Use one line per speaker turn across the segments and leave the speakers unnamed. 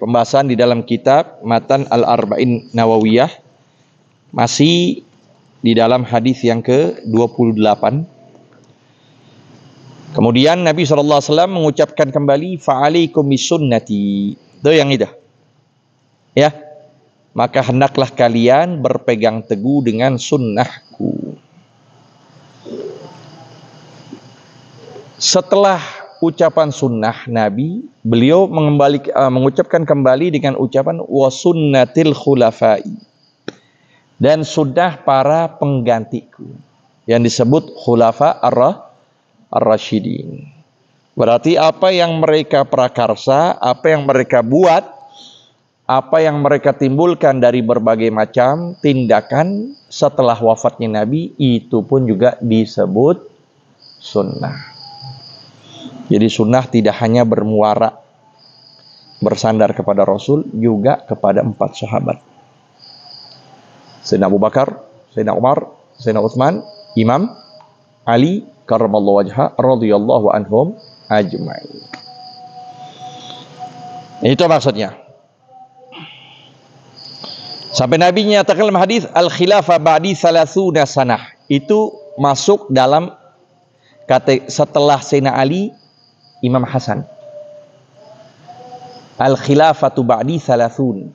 pembahasan di dalam kitab Matan Al-Arba'in Nawawiyah, masih di dalam hadis yang ke-28. Kemudian Nabi SAW mengucapkan kembali, fa'alaikum bisunnati. Itu yang itu. Ya. Maka hendaklah kalian berpegang teguh dengan sunnahku. Setelah ucapan sunnah Nabi, beliau mengucapkan kembali dengan ucapan wa sunnatil khulafai, dan sunnah para penggantiku, yang disebut khulafa ar-rasyidin. Berarti apa yang mereka prakarsa, apa yang mereka buat, apa yang mereka timbulkan dari berbagai macam tindakan setelah wafatnya Nabi, itu pun juga disebut sunnah. Jadi sunnah tidak hanya bermuara bersandar kepada Rasul, juga kepada 4 sahabat. Sayyidina Abu Bakar, Sayyidina Umar, Sayyidina Utsman, Imam Ali karramallahu wajha radhiyallahu anhum ajma'in. Itu maksudnya. Sampai Nabi nyatakan dalam hadis al-khilafah ba'di 30 sanah. Itu masuk dalam setelah Sayyidina Ali, Imam Hasan. Al-khilafatu ba'di 30.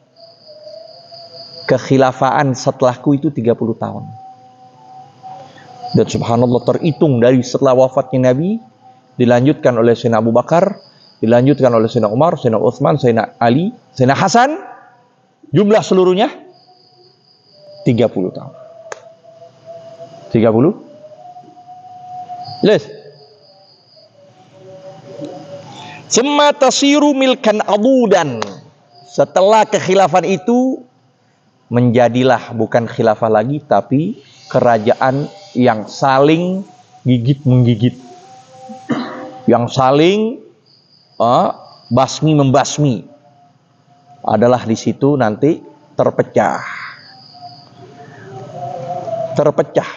Kekhilafaan setelahku itu 30 tahun. Dan subhanallah, terhitung dari setelah wafatnya Nabi, dilanjutkan oleh Sayyidina Abu Bakar, dilanjutkan oleh Sayyidina Umar, Sayyidina Utsman, Sayyidina Ali, Sayyidina Hasan, jumlah seluruhnya 30 tahun. 30? Jelas? Summa tasiru milkan adudan. Setelah kekhilafan itu, menjadilah bukan khilafah lagi, tapi kerajaan yang saling gigit-menggigit, yang saling basmi membasmi. Adalah di situ nanti terpecah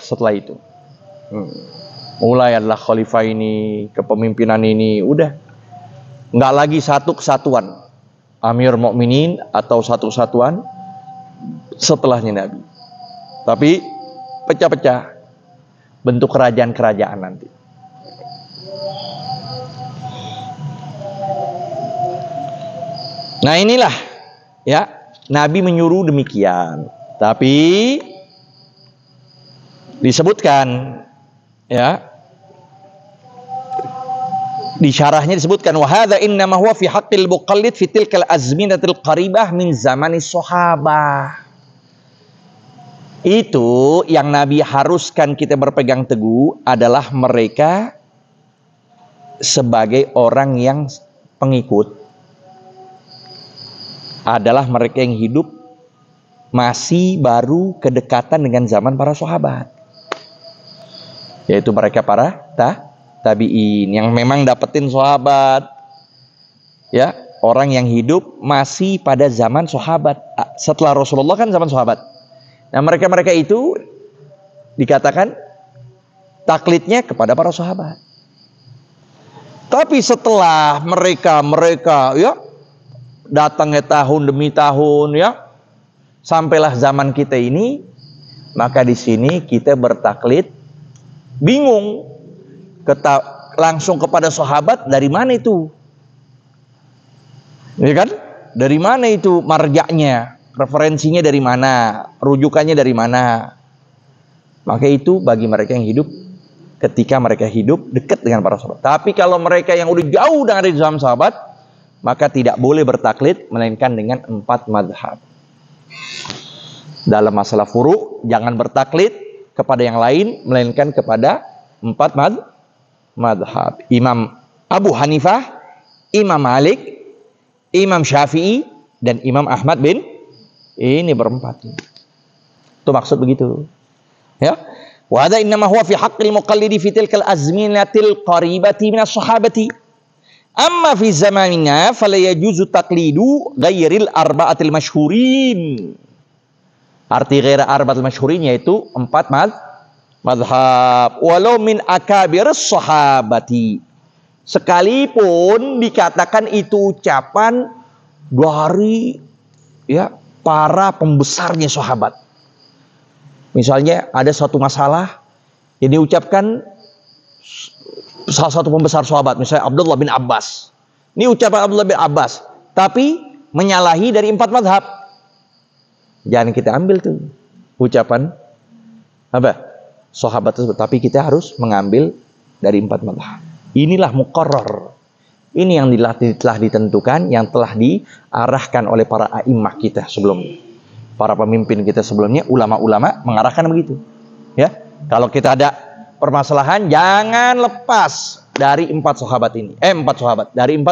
setelah itu. Mulai adalah khalifah ini, kepemimpinan ini, udah nggak lagi satu kesatuan Amir Mukminin atau satu kesatuan setelahnya Nabi, tapi pecah-pecah bentuk kerajaan-kerajaan nanti. Nah inilah ya, Nabi menyuruh demikian, tapi disebutkan ya, di syarahnya disebutkan wa hadza innama huwa fi haqqil muqallid fi tilkal azminatil qaribah min zamani sahabah. Itu yang Nabi haruskan kita berpegang teguh adalah mereka sebagai orang yang pengikut, adalah mereka yang hidup masih baru kedekatan dengan zaman para sahabat, yaitu mereka para tabi'in yang memang dapetin sahabat, ya, orang yang hidup masih pada zaman sahabat. Setelah Rasulullah kan zaman sahabat. Nah mereka-mereka itu dikatakan taklidnya kepada para sahabat. Tapi setelah mereka ya datangnya tahun demi tahun ya, sampailah zaman kita ini, maka di sini kita bertaklid bingung. Langsung kepada sahabat, dari mana itu? Ya kan? Dari mana itu marja'nya? Referensinya dari mana? Rujukannya dari mana? Maka itu bagi mereka yang hidup ketika mereka hidup dekat dengan para sahabat. Tapi kalau mereka yang udah jauh dari zaman sahabat, maka tidak boleh bertaklid melainkan dengan 4 madhab. Dalam masalah furu', jangan bertaklid kepada yang lain melainkan kepada 4 madhab. Imam Abu Hanifah, Imam Malik, Imam Syafi'i, dan Imam Ahmad bin, ini berempat. Itu maksud begitu. Ya. Wa hadza innama huwa fi haqqil muqallidi fi tilkal azminatil qaribati minas sahabati. Amma fi zamanina fala yajuzu taqlidu ghairil arba'atil masyhurin. Arti ghair arba'atil masyhurin yaitu 4 madhab. Walau min akabir sahabati. Sekalipun dikatakan itu ucapan dari ya para pembesarnya sahabat. Misalnya ada suatu masalah yang diucapkan salah satu pembesar sahabat, misalnya Abdullah bin Abbas. Ini ucapan Abdullah bin Abbas, tapi menyalahi dari 4 mazhab. Jangan kita ambil tuh ucapan apa sahabat tersebut, tapi kita harus mengambil dari 4 mazhab. Inilah muqarrar. Ini yang telah ditentukan, yang telah diarahkan oleh para a'immah kita sebelumnya. Para pemimpin kita sebelumnya, ulama-ulama mengarahkan begitu. Ya, kalau kita ada permasalahan, jangan lepas dari 4 sahabat ini. 4 sahabat, dari 4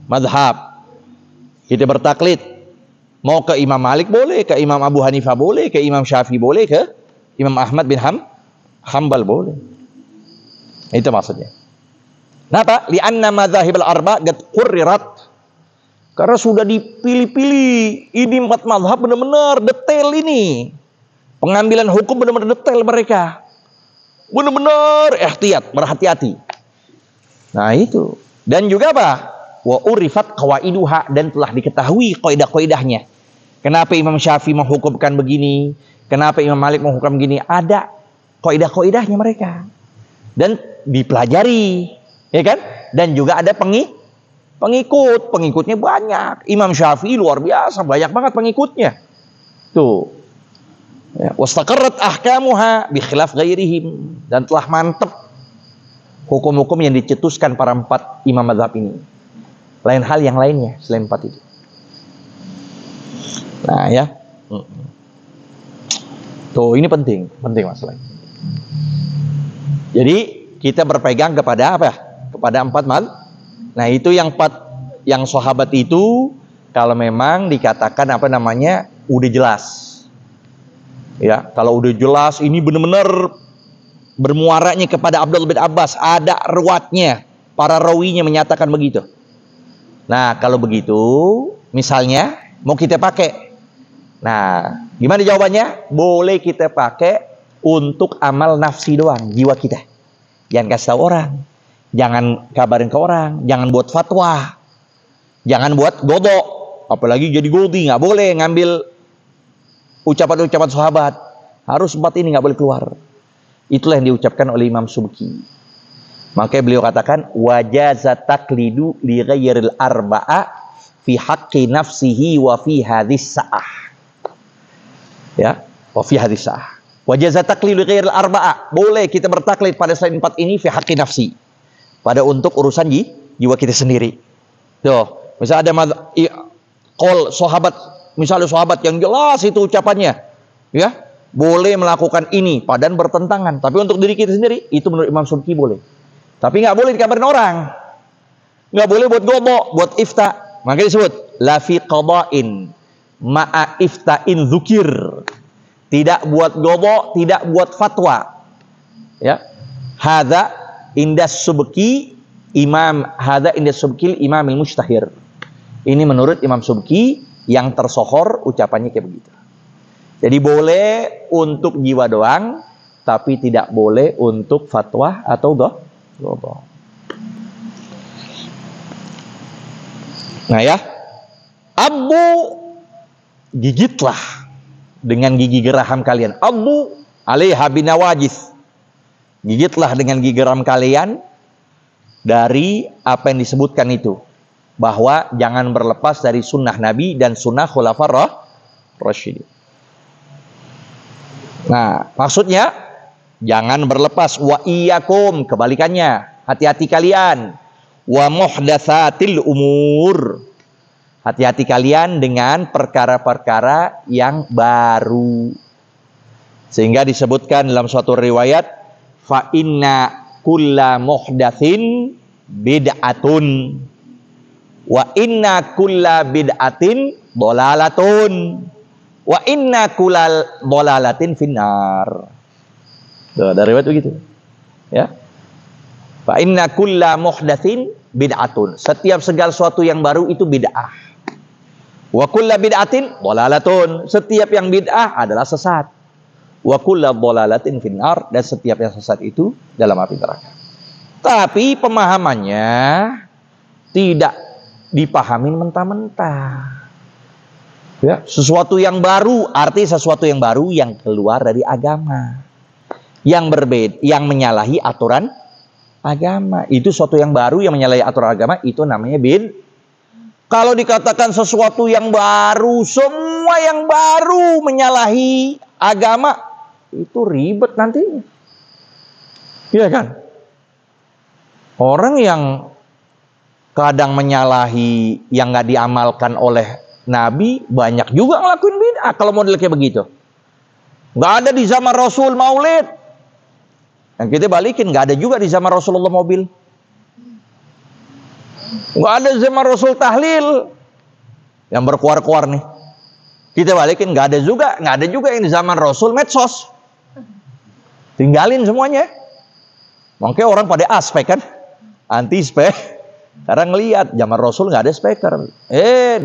mazhab. Kita bertaklid. Mau ke Imam Malik boleh, ke Imam Abu Hanifah boleh, ke Imam Syafi'i boleh, ke Imam Ahmad bin Hambal boleh. Itu maksudnya. Kenapa? Li'anna madzahib al-arba' qad qurrirat. Karena sudah dipilih-pilih. Ini 4 mazhab benar-benar detail ini. Pengambilan hukum benar-benar detail mereka. Benar-benar ihtiyat, berhati-hati. Nah itu. Dan juga apa? Wa urifat qawaiduha, dan telah diketahui kaidah-kaidahnya. Kenapa Imam Syafi'i menghukumkan begini? Kenapa Imam Malik menghukum begini? Ada kaidah-kaidahnya mereka. Dan dipelajari, ya kan? Dan juga ada pengikutnya banyak. Imam Syafi'i luar biasa, banyak banget pengikutnya. Tuh. Ya, wastaqarrat ahkamuha bi khilaf ghairihim, dan telah mantap hukum-hukum yang dicetuskan para 4 imam mazhab ini. Lain hal yang lainnya selain 4 itu. Nah, ya. Tuh, ini penting masalah. Jadi kita berpegang kepada apa? Kepada 4 mazhab. Nah, itu yang 4 yang sahabat itu kalau memang dikatakan apa namanya udah jelas. Ya, kalau udah jelas ini benar-benar bermuaranya kepada Abdullah bin Abbas, ada riwayatnya, para rawinya menyatakan begitu. Nah, kalau begitu misalnya mau kita pakai. Nah, gimana jawabannya? Boleh kita pakai untuk amal nafsi doang, jiwa kita. Jangan kasih tahu orang. Jangan kabarin ke orang, jangan buat fatwa, jangan buat godok, apalagi jadi godi, nggak boleh ngambil ucapan-ucapan sahabat, harus 4 ini nggak boleh keluar. Itulah yang diucapkan oleh Imam Subki. Makanya beliau katakan wajaza taqlidu li ghairil arba'a fi haqqi nafsihi wa fi hadis sa'ah. Ya, wa fi hadis sa'ah. Wajaza taqlidu li ghairil arba'a, boleh kita bertaklid pada selain 4 ini fi haqqi nafsi, pada untuk urusan jiwa kita sendiri. Tuh, misalnya ada qol sahabat, misalnya sahabat yang jelas itu ucapannya, ya, boleh melakukan ini, padahal bertentangan. Tapi untuk diri kita sendiri, itu menurut Imam Subki boleh. Tapi nggak boleh dikabarin orang, nggak boleh buat gobok, buat ifta. Makanya disebut la fi qada'in ma'a ifta'in dzukir. Tidak buat gobok, tidak buat fatwa. Ya, hadza indas Subki Imam Imamil Mustahir. Ini menurut Imam Subki yang tersohor ucapannya kayak begitu. Jadi boleh untuk jiwa doang, tapi tidak boleh untuk fatwa atau gobok. Nah ya, Abu, gigitlah dengan gigi geraham kalian. Abu alaiha binawajis. Gigitlah dengan gigi geram kalian dari apa yang disebutkan itu, bahwa jangan berlepas dari sunnah Nabi dan sunnah Khulafaur Rasyidin. Nah, maksudnya jangan berlepas, wa iyyakum, kebalikannya, hati-hati kalian, wa muhdatsatil umur, hati-hati kalian dengan perkara-perkara yang baru. Sehingga disebutkan dalam suatu riwayat, fa inna kulla muhdatsin bid'atun wa inna kulla bid'atin dhalalatun wa inna kullal dhalalatin finnar. Tuh, ada riwayat begitu. Ya. Fa inna kulla muhdatsin bid'atun. Setiap segala sesuatu yang baru itu bid'ah. Wa kulla bid'atin dhalalatun. Setiap yang bid'ah adalah sesat. Wa kullu dhalalatin finnar, dan setiap yang sesat itu dalam api neraka. Tapi pemahamannya tidak dipahamin mentah-mentah. Ya, sesuatu yang baru, arti sesuatu yang baru yang keluar dari agama. Yang berbeda, yang menyalahi aturan agama. Itu sesuatu yang baru yang menyalahi aturan agama, itu namanya Kalau dikatakan sesuatu yang baru, semua yang baru menyalahi agama, itu ribet nantinya. Iya kan? Orang yang kadang menyalahi yang nggak diamalkan oleh Nabi, banyak juga ngelakuin bid'ah kalau model kayak begitu. Nggak ada di zaman Rasul maulid. Yang kita balikin, nggak ada juga di zaman Rasulullah mobil. Nggak ada zaman Rasul tahlil. Yang berkuar-kuar nih. Kita balikin, nggak ada juga yang di zaman Rasul medsos. Tinggalin semuanya. Makanya orang pada aspek kan, anti spek. Karena ngelihat zaman Rasul nggak ada speaker.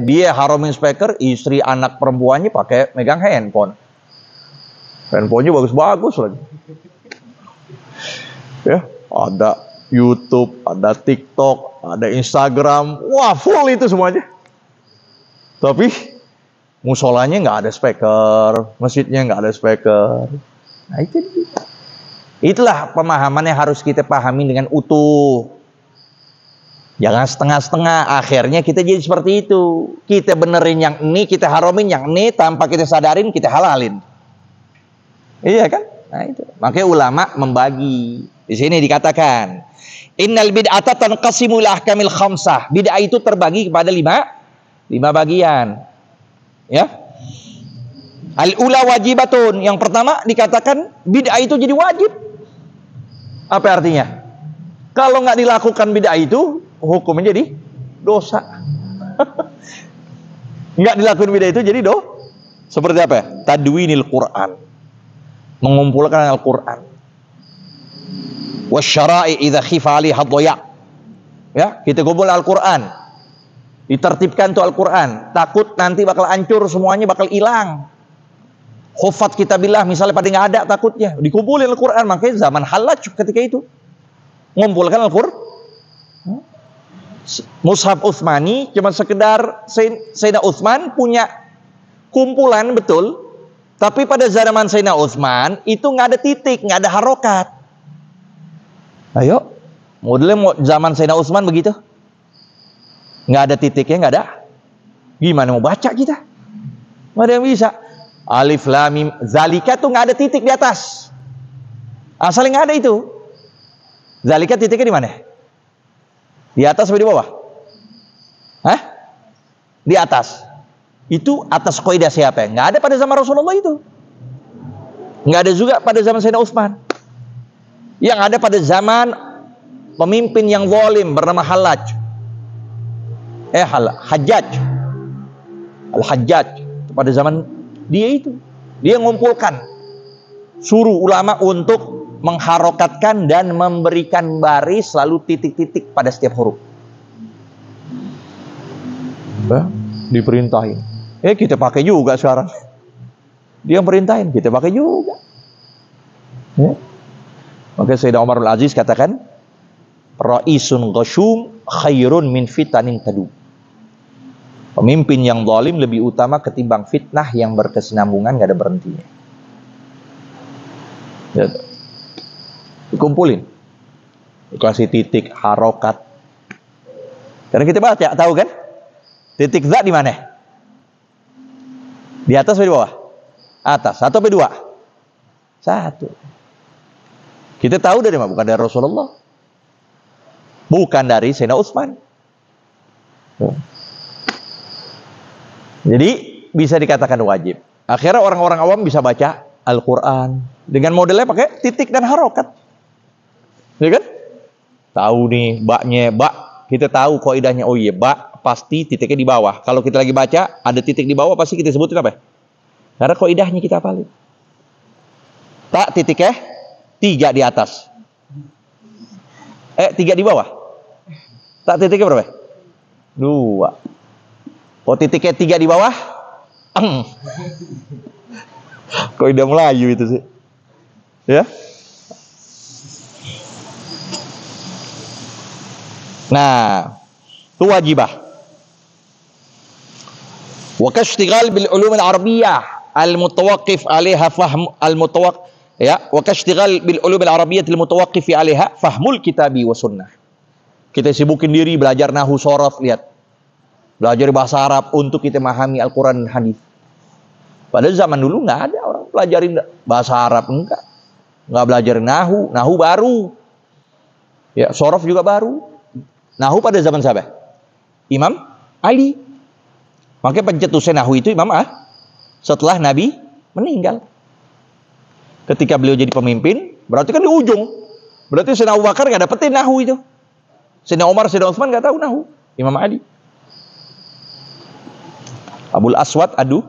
Dia haromin speaker, istri anak perempuannya pakai megang handphone. Handphonenya bagus-bagus lagi. Ya, ada YouTube, ada TikTok, ada Instagram. Wah, full itu semuanya. Tapi musolanya nggak ada speaker, masjidnya nggak ada speaker. Nah, itu dia. Itulah pemahaman yang harus kita pahami dengan utuh. Jangan setengah-setengah, akhirnya kita jadi seperti itu. Kita benerin yang ini, kita haramin yang ini, tanpa kita sadarin, kita halalin. Iya kan? Nah itu. Makanya ulama membagi. Di sini dikatakan, innal bid'ata tanqasimu ila ahkamil khamsah. Bid'ah itu terbagi kepada lima bagian. Ya. Al-ula wajibatun. Yang pertama dikatakan bid'ah itu jadi wajib. Apa artinya? Kalau nggak dilakukan bid'ah itu, hukumnya jadi dosa. Nggak dilakukan bid'ah itu jadi seperti apa ya? Tadwinil Quran, mengumpulkan Al-Quran. Wasyara'i idza khifa 'alaiha dhaya'. Ya, kita kumpul Al-Quran. Ditertibkan tuh Al-Quran. Takut nanti bakal hancur semuanya, bakal hilang. Khufat kitabillah misalnya pada nggak ada takutnya. Dikumpulin Al-Quran, makanya zaman Hallaj ketika itu mengumpulkan Al-Quran. Mushaf Utsmani cuma sekedar Sayyidina Utsman punya kumpulan betul, tapi pada zaman Sayyidina Utsman itu nggak ada titik, nggak ada harokat. Ayo, modelnya zaman Sayyidina Utsman begitu, nggak ada titiknya, nggak ada. Gimana mau baca kita? Nggak ada yang bisa. Alif lam mim zalika tuh nggak ada titik di atas, asalnya nggak ada itu. Zalika titiknya di mana? Di atas atau di bawah? Hah? Di atas. Itu atas kaidah siapa ya? Nggak ada pada zaman Rasulullah itu. Nggak ada juga pada zaman Sayyidina Utsman. Yang ada pada zaman pemimpin yang zalim bernama Hallaj. Hajjaj. Al-Hajjaj. Pada zaman dia itu. Dia mengumpulkan. Suruh ulama untuk mengharokatkan dan memberikan baris lalu titik-titik pada setiap huruf. Diperintahin. Kita pakai juga sekarang. Dia perintahin, kita pakai juga. Ya. Maka Sayyidina Umar Al-Aziz katakan, Ra'isun ghasyum khairun min fitanin tadu. Pemimpin yang zalim lebih utama ketimbang fitnah yang berkesinambungan gak ada berhentinya. Ya. Dikumpulin, dikasih titik harokat. Karena kita baca, tahu kan? Titik za di mana? Di atas atau di bawah? Atas. Satu atau dua? Satu. Kita tahu dari mana? Bukan dari Rasulullah, bukan dari Sayyidina Utsman. Jadi bisa dikatakan wajib. Akhirnya orang-orang awam bisa baca Al-Quran dengan modelnya pakai titik dan harokat. Ya kan? Tahu nih baknya, kita tahu kaidahnya. Oh iya, bak pasti titiknya di bawah. Kalau kita lagi baca ada titik di bawah, pasti kita sebutin apa? Karena kaidahnya kita hafalin. Tak titiknya 3 di atas. 3 di bawah. Tak titiknya berapa? 2. Oh titiknya 3 di bawah. Kaidah Melayu itu sih. Ya. Nah, itu wajibah. Wa kashtighal bil ulum al arabiyyah al mutawaqqif 'alaiha fahm al wa kashtighal bil ulum al arabiyyah al mutawaqqif 'alaiha fahmul kitabi wa sunnah. Kita sibukin diri belajar nahwu sharaf, lihat. Belajar bahasa Arab untuk kita memahami Al-Qur'an dan hadis. Padahal zaman dulu nggak ada orang pelajarin bahasa Arab, enggak belajar nahu baru. Ya, sorof juga baru. Nahu pada zaman siapa? Imam Ali. Makanya pencetusnya nahu itu Imam setelah Nabi meninggal. Ketika beliau jadi pemimpin, berarti kan di ujung. Berarti Sayyidina Abu Bakar nggak dapetin nahu itu. Sayyidina Umar, Sayyidina Utsman nggak tahu nahu. Imam Ali. Abul Aswad adu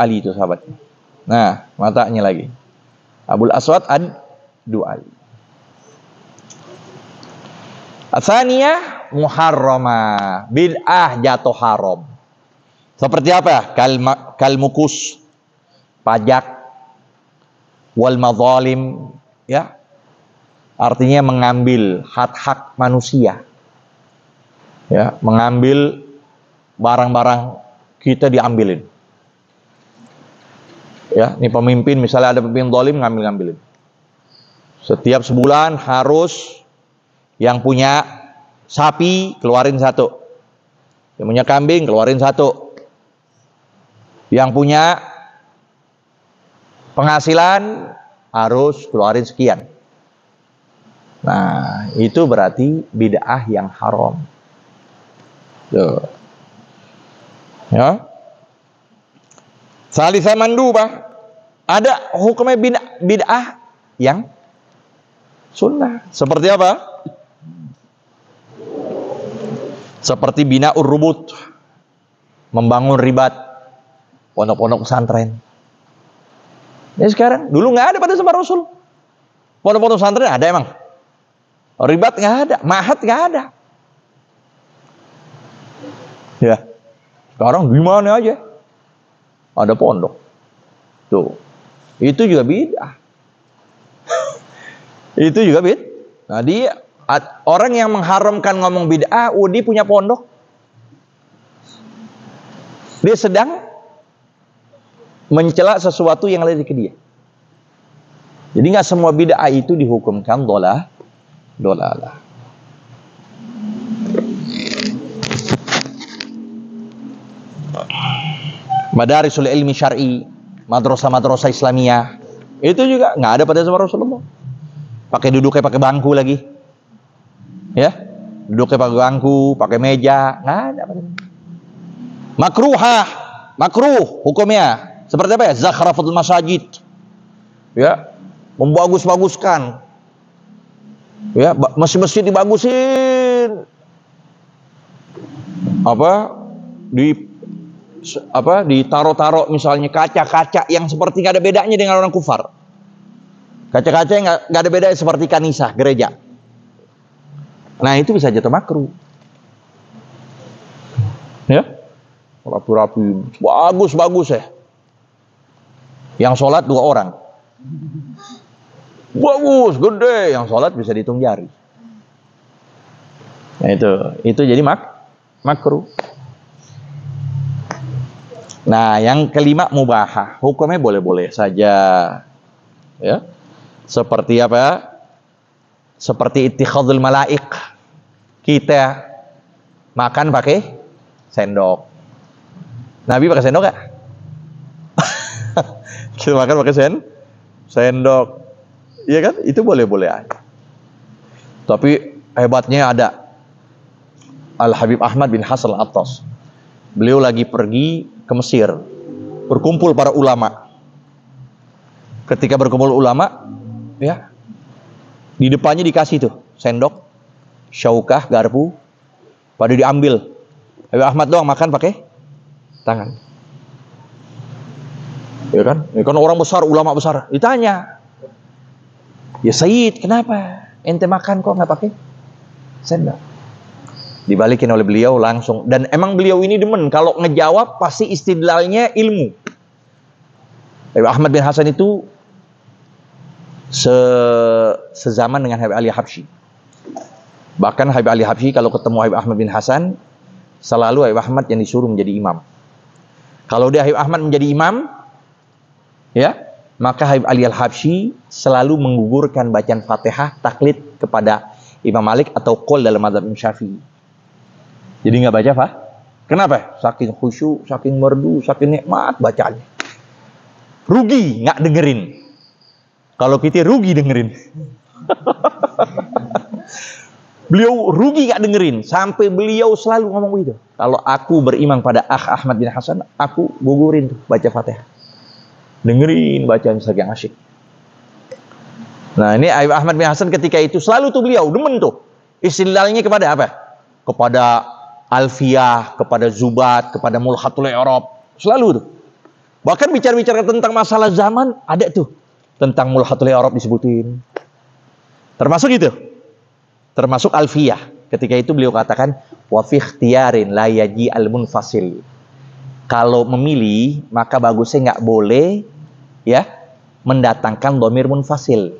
Ali itu sahabatnya. Nah, matanya lagi. Abul Aswad adu Ali. Atsaniyah muharramah, bid'ah jatuh haram. Seperti apa? Kal mukus, pajak, wal madzalim, ya. Artinya mengambil hak-hak manusia. Ya, mengambil barang-barang kita diambilin. Ya, ini pemimpin, misalnya ada pemimpin zalim, ngambil-ngambilin. Setiap sebulan harus yang punya sapi keluarin satu, yang punya kambing keluarin satu, yang punya penghasilan harus keluarin sekian. Nah, itu berarti bid'ah yang haram. Tuh. Ya. Salisa mandubah, ada hukumnya bid'ah yang sunnah. Seperti apa? Seperti bina'ur rubut, membangun ribat, pondok-pondok pesantren. Ini sekarang, dulu nggak ada pada zaman Rasul. Pondok-pondok pesantren ada emang? Ribat nggak ada, mahat nggak ada. Ya. Sekarang di mana aja ada pondok. Tuh. Itu juga bid'ah. Itu juga bid'ah. Nah, orang yang mengharamkan ngomong bid'ah, dia punya pondok. Dia sedang mencela sesuatu yang ada di dia. Jadi nggak semua bid'ah itu dihukumkan dolalah. Madarisul ilmi syar'i, madrasah-madrasah Islamiyah, itu juga nggak ada pada zaman Rasulullah. Pakai duduknya pakai bangku lagi, ya, duduknya pakai bangku, pakai meja, nggak ada. Makruh hukumnya seperti apa ya? Zakhrafatul masajid, ya, membagus-baguskan, ya, masjid-masjid dibagusin, ditaruh-taruh misalnya kaca-kaca yang seperti nggak ada bedanya dengan orang kufar. Kaca-kaca yang nggak ada bedanya seperti kanisah gereja. Nah, itu bisa jatuh makruh. Ya, rapi-rapi, bagus ya. Yang sholat 2 orang, bagus, gede. Yang sholat bisa dihitung jari. Nah, itu jadi makruh. Nah, yang kelima mubahah, hukumnya boleh-boleh saja, ya. Seperti apa? Seperti ittikhadul malaik, kita makan pakai sendok. Nabi pakai sendok gak? Kita makan pakai sendok, iya kan? Itu boleh-boleh aja. Tapi hebatnya ada Al Habib Ahmad bin Hasan Al-Attas. Beliau lagi pergi ke Mesir, berkumpul para ulama. Ketika berkumpul ulama, ya, di depannya dikasih tuh sendok, syaukah, garpu, pada diambil. Habib Ahmad doang makan pakai tangan. Ya kan orang besar, ulama besar. Ditanya, ya Sayyid, kenapa ente makan kok nggak pakai sendok? Dibalikin oleh beliau langsung. Dan emang beliau ini demen kalau ngejawab pasti istidlalnya ilmu. Habib Ahmad bin Hasan itu sezaman dengan Habib Ali Habsyi. Bahkan Habib Ali Habsyi kalau ketemu Habib Ahmad bin Hasan, selalu Habib Ahmad yang disuruh menjadi imam. Kalau dia Habib Ahmad menjadi imam, ya, maka Habib Ali Al-Habsyi selalu menggugurkan bacaan Fatihah taklid kepada Imam Malik atau qaul dalam mazhab Imam Syafi'i. Jadi nggak baca Pak? Kenapa? Saking khusyuk, saking merdu, saking nikmat bacaannya. Rugi nggak dengerin. Kalau kita rugi dengerin. Beliau rugi nggak dengerin. Sampai beliau selalu ngomong begitu. Kalau aku beriman pada Akh Ahmad bin Hasan, aku gugurin tuh baca Fatihah. Dengerin bacaan saking asyik. Nah ini Habib Ahmad bin Hasan ketika itu selalu tuh beliau demen tuh. Istilahnya kepada apa? Kepada Alfiyah, kepada Zubat, kepada Mulhatul I'rab. Selalu tuh. Bahkan bicara-bicara tentang masalah zaman, ada tuh. Tentang Mulhatul I'rab disebutin. Termasuk itu. Termasuk Alfiyah. Ketika itu beliau katakan, wa fi ikhtiyarin la yaji al-munfasil. Kalau memilih, maka bagusnya nggak boleh ya mendatangkan dhamir munfasil.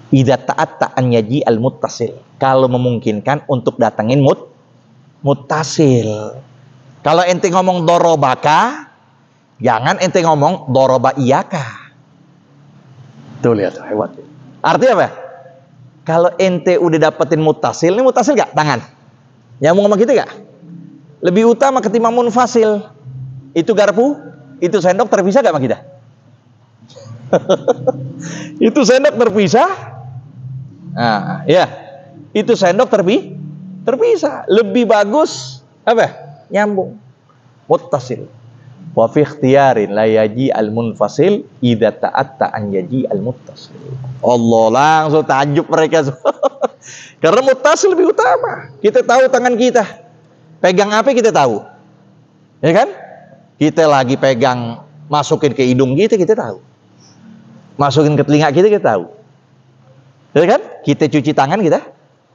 Idza ta'atta an yaji al-muttasil. Kalau memungkinkan untuk datangin muttasil. Kalau ente ngomong dorobaka, jangan ente ngomong doroba iyaka. Tuh lihat, hebat. Artinya apa? Kalau ente udah dapetin muttasil, ini muttasil gak? Tangan. Nyambung sama gitu gak? Lebih utama ketimbang munfasil. Itu garpu, itu sendok terpisah gak sama kita? Itu sendok terpisah. Nah, ya. Itu sendok terpisah. Lebih bagus apa? Nyambung. Muttasil. Wa fi ikhtiyarin la yaji al-munfasil idza ta'atta an yaji al-muttasil. Allah, langsung takjub mereka. Karena muttasil lebih utama. Kita tahu tangan kita. Pegang apa kita tahu. Ya kan? Kita lagi pegang, masukin ke hidung kita tahu. Masukin ke telinga kita tahu. Ya kan? Kita cuci tangan kita.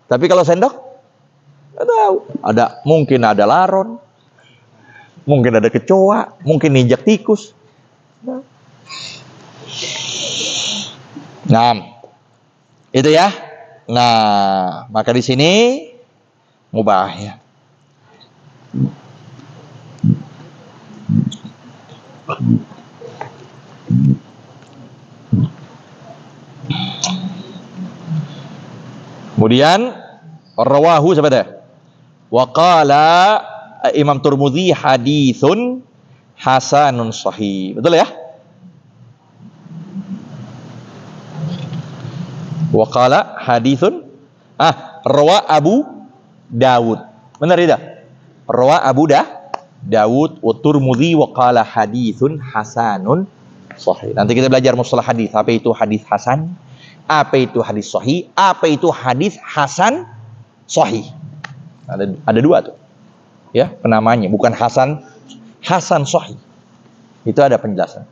Tapi kalau sendok, nggak tahu. Mungkin ada laron, mungkin ada kecoa, mungkin injak tikus. Nah, itu ya. Nah, maka di sini mubah ya. Kemudian rawahu siapa dah? Wa qala Imam Tirmidzi haditsun hasanun sahih. Betul ya? Wa qala haditsun rawa Abu Dawud. Benar tidak? Rawa Abu Dawud wa Tirmidzi wa qala haditsun hasanun sahih. Nanti kita belajar mustalah hadis. Apa itu hadis hasan? Apa itu hadis sahih? Apa itu hadis hasan sahih? Ada dua tuh. Ya, penamanya bukan hasan sahih. Itu ada penjelasan.